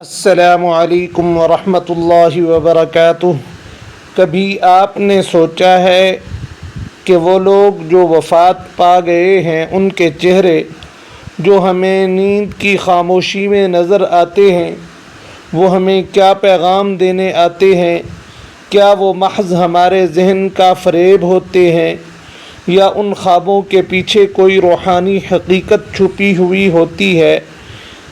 السلام علیکم ورحمۃ اللہ وبرکاتہ۔ کبھی آپ نے سوچا ہے کہ وہ لوگ جو وفات پا گئے ہیں ان کے چہرے جو ہمیں نیند کی خاموشی میں نظر آتے ہیں وہ ہمیں کیا پیغام دینے آتے ہیں؟ کیا وہ محض ہمارے ذہن کا فریب ہوتے ہیں یا ان خوابوں کے پیچھے کوئی روحانی حقیقت چھپی ہوئی ہوتی ہے؟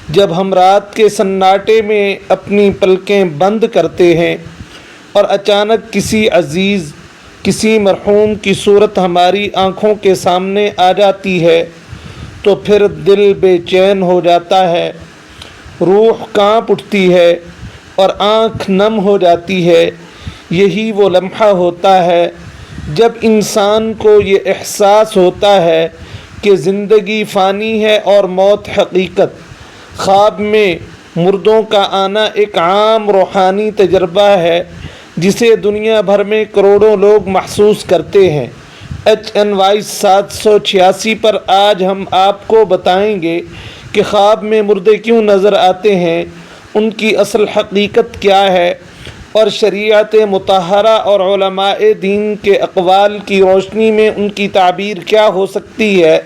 جب ہم رات کے سناٹے میں اپنی پلکیں بند کرتے ہیں اور اچانک کسی عزیز، کسی مرحوم کی صورت ہماری آنکھوں کے سامنے آ جاتی ہے تو پھر دل بے چین ہو جاتا ہے، روح کانپ اٹھتی ہے اور آنکھ نم ہو جاتی ہے۔ یہی وہ لمحہ ہوتا ہے جب انسان کو یہ احساس ہوتا ہے کہ زندگی فانی ہے اور موت حقیقت۔ خواب میں مردوں کا آنا ایک عام روحانی تجربہ ہے جسے دنیا بھر میں کروڑوں لوگ محسوس کرتے ہیں۔ HNY 786 پر آج ہم آپ کو بتائیں گے کہ خواب میں مردے کیوں نظر آتے ہیں، ان کی اصل حقیقت کیا ہے اور شریعت مطہرہ اور علماء دین کے اقوال کی روشنی میں ان کی تعبیر کیا ہو سکتی ہے۔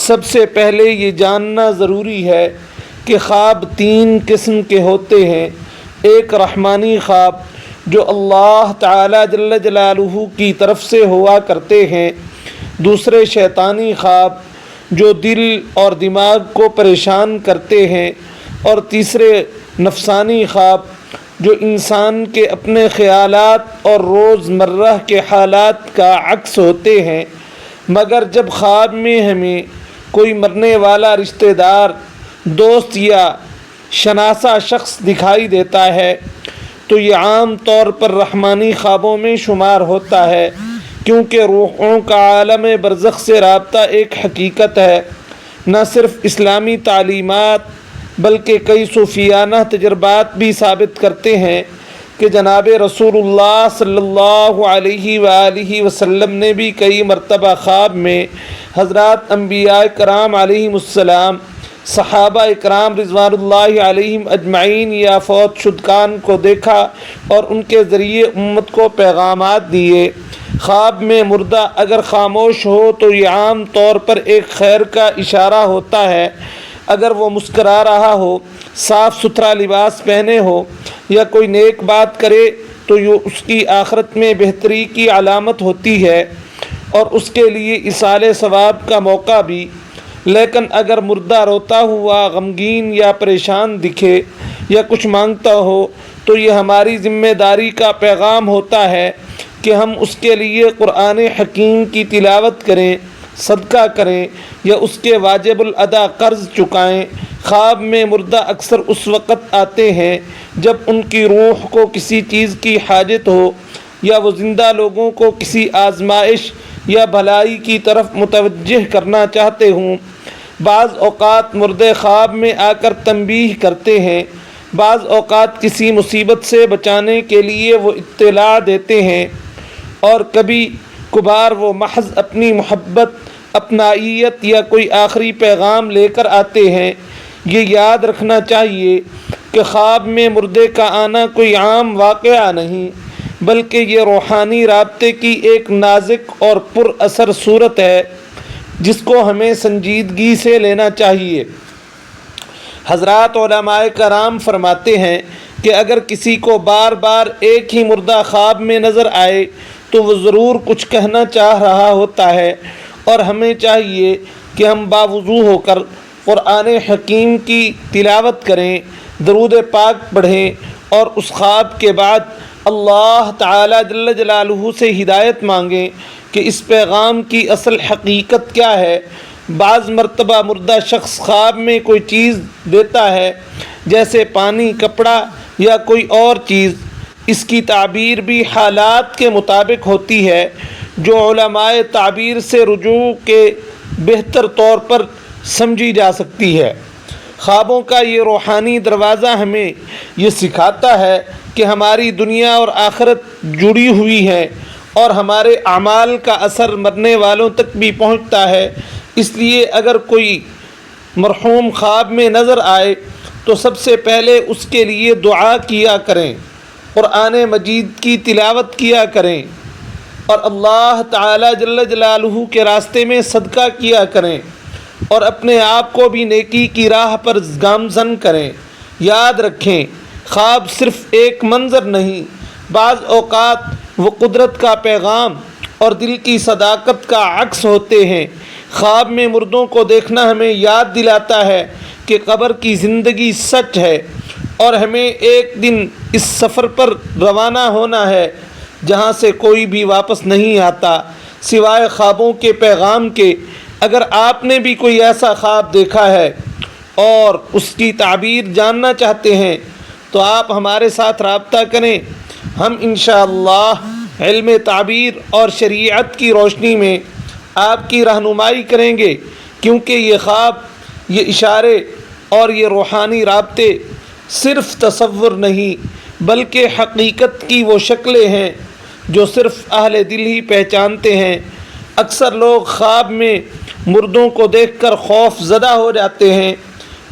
سب سے پہلے یہ جاننا ضروری ہے کہ خواب 3 قسم کے ہوتے ہیں۔ ایک رحمانی خواب جو اللہ تعالی جل جلالہ کی طرف سے ہوا کرتے ہیں، دوسرے شیطانی خواب جو دل اور دماغ کو پریشان کرتے ہیں، اور تیسرے نفسانی خواب جو انسان کے اپنے خیالات اور روزمرہ کے حالات کا عکس ہوتے ہیں۔ مگر جب خواب میں ہمیں کوئی مرنے والا رشتہ دار، دوست یا شناسا شخص دکھائی دیتا ہے تو یہ عام طور پر رحمانی خوابوں میں شمار ہوتا ہے، کیونکہ روحوں کا عالم برزخ سے رابطہ ایک حقیقت ہے۔ نہ صرف اسلامی تعلیمات بلکہ کئی صوفیانہ تجربات بھی ثابت کرتے ہیں کہ جناب رسول اللہ صلی اللہ علیہ وآلہ وسلم نے بھی کئی مرتبہ خواب میں حضرات انبیاء کرام علیہم السلام، صحابہ اکرام رضوان اللہ علیہم اجمعین یا فوت شدگان کو دیکھا اور ان کے ذریعے امت کو پیغامات دیے۔ خواب میں مردہ اگر خاموش ہو تو یہ عام طور پر ایک خیر کا اشارہ ہوتا ہے۔ اگر وہ مسکرا رہا ہو، صاف ستھرا لباس پہنے ہو یا کوئی نیک بات کرے تو یہ اس کی آخرت میں بہتری کی علامت ہوتی ہے اور اس کے لیے ایصال ثواب کا موقع بھی۔ لیکن اگر مردہ روتا ہوا، غمگین یا پریشان دکھے یا کچھ مانگتا ہو تو یہ ہماری ذمہ داری کا پیغام ہوتا ہے کہ ہم اس کے لیے قرآن حکیم کی تلاوت کریں، صدقہ کریں یا اس کے واجب الادا قرض چکائیں۔ خواب میں مردہ اکثر اس وقت آتے ہیں جب ان کی روح کو کسی چیز کی حاجت ہو یا وہ زندہ لوگوں کو کسی آزمائش یا بھلائی کی طرف متوجہ کرنا چاہتے ہوں۔ بعض اوقات مردے خواب میں آ کر تنبیہ کرتے ہیں، بعض اوقات کسی مصیبت سے بچانے کے لیے وہ اطلاع دیتے ہیں، اور کبھی کبھار وہ محض اپنی محبت، اپنائیت یا کوئی آخری پیغام لے کر آتے ہیں۔ یہ یاد رکھنا چاہیے کہ خواب میں مردے کا آنا کوئی عام واقعہ نہیں، بلکہ یہ روحانی رابطے کی ایک نازک اور پر اثر صورت ہے جس کو ہمیں سنجیدگی سے لینا چاہیے۔ حضرات علماء کرام فرماتے ہیں کہ اگر کسی کو بار بار ایک ہی مردہ خواب میں نظر آئے تو وہ ضرور کچھ کہنا چاہ رہا ہوتا ہے، اور ہمیں چاہیے کہ ہم باوضو ہو کر قرآن حکیم کی تلاوت کریں، درود پاک پڑھیں اور اس خواب کے بعد اللہ تعالی جل جلالہ سے ہدایت مانگیں کہ اس پیغام کی اصل حقیقت کیا ہے۔ بعض مرتبہ مردہ شخص خواب میں کوئی چیز دیتا ہے، جیسے پانی، کپڑا یا کوئی اور چیز۔ اس کی تعبیر بھی حالات کے مطابق ہوتی ہے، جو علماء تعبیر سے رجوع کے بہتر طور پر سمجھی جا سکتی ہے۔ خوابوں کا یہ روحانی دروازہ ہمیں یہ سکھاتا ہے کہ ہماری دنیا اور آخرت جڑی ہوئی ہے اور ہمارے اعمال کا اثر مرنے والوں تک بھی پہنچتا ہے۔ اس لیے اگر کوئی مرحوم خواب میں نظر آئے تو سب سے پہلے اس کے لیے دعا کیا کریں، قرآن مجید کی تلاوت کیا کریں اور اللہ تعالی جل جلالہ کے راستے میں صدقہ کیا کریں اور اپنے آپ کو بھی نیکی کی راہ پر گامزن کریں۔ یاد رکھیں، خواب صرف ایک منظر نہیں، بعض اوقات وہ قدرت کا پیغام اور دل کی صداقت کا عکس ہوتے ہیں۔ خواب میں مردوں کو دیکھنا ہمیں یاد دلاتا ہے کہ قبر کی زندگی سچ ہے اور ہمیں ایک دن اس سفر پر روانہ ہونا ہے جہاں سے کوئی بھی واپس نہیں آتا سوائے خوابوں کے پیغام کے۔ اگر آپ نے بھی کوئی ایسا خواب دیکھا ہے اور اس کی تعبیر جاننا چاہتے ہیں تو آپ ہمارے ساتھ رابطہ کریں، ہم انشاءاللہ علم تعبیر اور شریعت کی روشنی میں آپ کی رہنمائی کریں گے، کیونکہ یہ خواب، یہ اشارے اور یہ روحانی رابطے صرف تصور نہیں بلکہ حقیقت کی وہ شکلیں ہیں جو صرف اہل دل ہی پہچانتے ہیں۔ اکثر لوگ خواب میں مردوں کو دیکھ کر خوف زدہ ہو جاتے ہیں،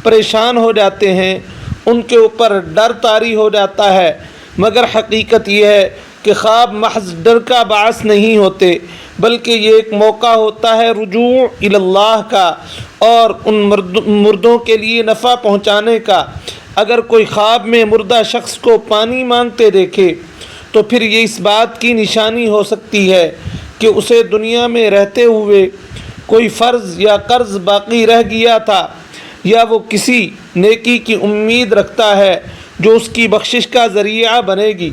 پریشان ہو جاتے ہیں، ان کے اوپر ڈر طاری ہو جاتا ہے، مگر حقیقت یہ ہے کہ خواب محض ڈر کا باعث نہیں ہوتے بلکہ یہ ایک موقع ہوتا ہے رجوع الی اللہ کا اور ان مردوں کے لیے نفع پہنچانے کا۔ اگر کوئی خواب میں مردہ شخص کو پانی مانگتے دیکھے تو پھر یہ اس بات کی نشانی ہو سکتی ہے کہ اسے دنیا میں رہتے ہوئے کوئی فرض یا قرض باقی رہ گیا تھا، یا وہ کسی نیکی کی امید رکھتا ہے جو اس کی بخشش کا ذریعہ بنے گی۔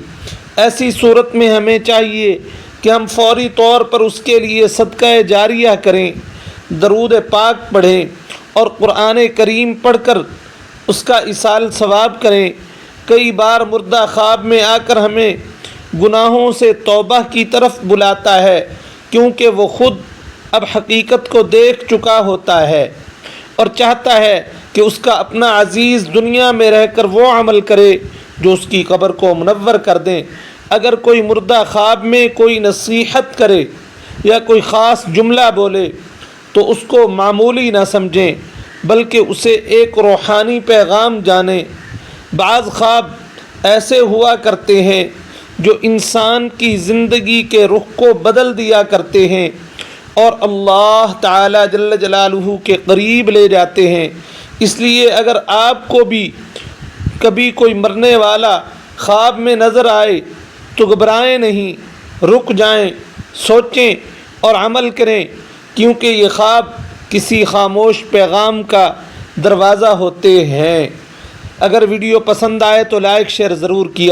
ایسی صورت میں ہمیں چاہیے کہ ہم فوری طور پر اس کے لیے صدقہ جاریہ کریں، درود پاک پڑھیں اور قرآن کریم پڑھ کر اس کا ایصال ثواب کریں۔ کئی بار مردہ خواب میں آ کر ہمیں گناہوں سے توبہ کی طرف بلاتا ہے، کیونکہ وہ خود اب حقیقت کو دیکھ چکا ہوتا ہے اور چاہتا ہے کہ اس کا اپنا عزیز دنیا میں رہ کر وہ عمل کرے جو اس کی قبر کو منور کر دیں۔ اگر کوئی مردہ خواب میں کوئی نصیحت کرے یا کوئی خاص جملہ بولے تو اس کو معمولی نہ سمجھیں بلکہ اسے ایک روحانی پیغام جانیں۔ بعض خواب ایسے ہوا کرتے ہیں جو انسان کی زندگی کے رخ کو بدل دیا کرتے ہیں اور اللہ تعالی جل جلالہ کے قریب لے جاتے ہیں۔ اس لیے اگر آپ کو بھی کبھی کوئی مرنے والا خواب میں نظر آئے تو گھبرائیں نہیں، رک جائیں، سوچیں اور عمل کریں، کیونکہ یہ خواب کسی خاموش پیغام کا دروازہ ہوتے ہیں۔ اگر ویڈیو پسند آئے تو لائک شیئر ضرور کیا